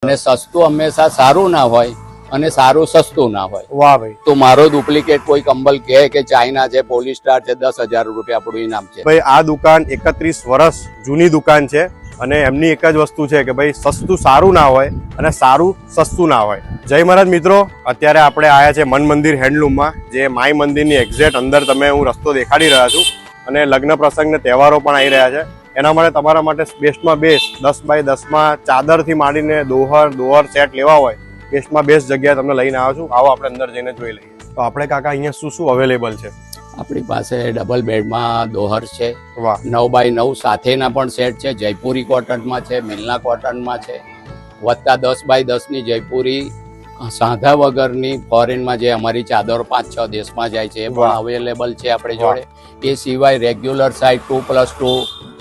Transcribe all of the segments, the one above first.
અને સસ્તું હંમેશા સારું ના હોય અને સારું સસ્તું ના હોય. વાહ ભાઈ. તો મારો ડુપ્લિકેટ કોઈ કંબલ કહે કે ચાઇના છે, પોલિસ્ટાર છે, 10,000 રૂપિયા આપણું ઇનામ છે. ભાઈ આ દુકાન 31 વર્ષ જૂની દુકાન છે અને એમની એક જ વસ્તુ છે કે ભાઈ સસ્તું સારું ના હોય અને સારું સસ્તું ના હોય. જય મહારાજ મિત્રો, અત્યારે આપણે આવ્યા છે મન મંદિર હેન્ડલૂમમાં, જે માય મંદિરની એક્ઝેક્ટ અંદર તમે હું રસ્તો દેખાડી રહ્યા છું. અને લગ્ન પ્રસંગ ને તહેવારો પણ આવી રહ્યા છે. એના માટે તમારા માટે બેસ્ટમાં બેસ્ટ 10x10માં ચાદરથી માંડીને દોહર સેટ લેવા હોય, બેસ્ટમાં બેસ્ટ જગ્યાએ તમને લઈને આવ્યો છું. આવો આપણે અંદર જઈને જોઈ લઈએ. તો આપણે કાકા અહીંયા શું શું અવેલેબલ છે? આપણી પાસે ડબલ બેડમાં દોહર છે, વાહ. 9x9 સાથેના પણ સેટ છે, જયપુરી કોટનમાં છે, મિલના કોટનમાં છે, વત્તા 10x10ની જયપુરી સાંધા વગરની ફોરેનમાં જે અમારી ચાદરો 5-6 દેશમાં જાય છે એ પણ અવેલેબલ છે આપણી જોડે. એ સિવાય રેગ્યુલર સાઇઝ 2+2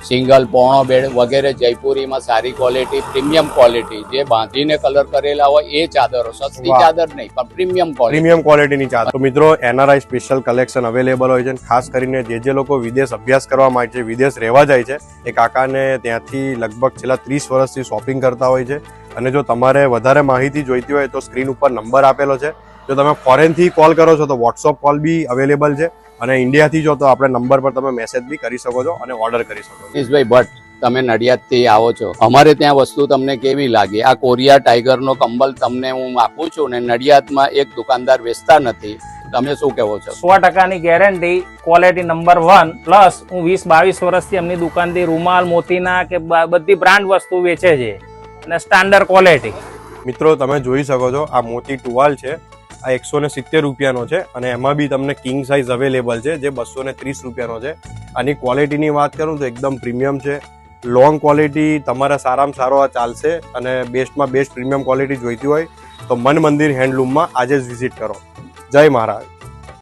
સિંગલ પોણો બેડ વગેરે જયપુરીમાં સારી ક્વોલિટી, પ્રીમિયમ ક્વોલિટી, જે બાંધીને કલર કરેલા હોય એ ચાદરો, સસ્તી ચાદર નહીં પણ પ્રીમિયમ ક્વોલિટીની ચાદર. તો મિત્રો એનઆરઆઈ સ્પેશિયલ કલેક્શન અવેલેબલ હોય છે. ખાસ કરીને જે લોકો વિદેશ અભ્યાસ કરવા માંગે છે, વિદેશ રહેવા જાય છે, એ કાકાને ત્યાંથી લગભગ છેલ્લા 30 વર્ષથી શોપિંગ કરતા હોય છે. અને જો તમારે વધારે માહિતી જોઈતી હોય તો સ્ક્રીન ઉપર નંબર આપેલો છે. જો તમે ફોરેનથી કોલ કરો છો તો વોટ્સઅપ કોલ બી અવેલેબલ છે, અને ઇન્ડિયાથી જો તો આપણે નંબર પર તમે મેસેજ બી કરી શકો છો અને ઓર્ડર કરી શકો છો. ભાઈ ભટ્ટ, તમે નડિયાદથી આવો છો, અમારે ત્યાં વસ્તુ તમને કેવી લાગી? આ કોરિયા ટાઈગરનો કંબલ તમને હું આપું છું ને નડિયાદમાં એક દુકાનદાર વેચતા નથી. તમે શું કહેવો છો? 100%ની ગેરંટી, ક્વોલિટી નંબર 1, પ્લસ હું 20-22 વર્ષથી એમની દુકાનથી રૂમાલ, મોતીના કે બધી બ્રાન્ડ વસ્તુ વેચે છે અને સ્ટાન્ડર્ડ ક્વોલિટી. મિત્રો તમે જોઈ શકો છો, આ મોતી ટુવાલ છે, આ 170 રૂપિયાનો છે અને એમાં બી તમને કિંગ સાઇઝ અવેલેબલ છે જે 230 રૂપિયાનો છે. આની ક્વોલિટીની વાત કરું તો એકદમ પ્રીમિયમ છે, લોંગ ક્વોલિટી, તમારા સારામાં સારો આ ચાલશે. અને બેસ્ટમાં બેસ્ટ પ્રીમિયમ ક્વોલિટી જોઈતી હોય તો મન મંદિર હેન્ડલૂમમાં આજે જ વિઝિટ કરો. જય મહારાજ.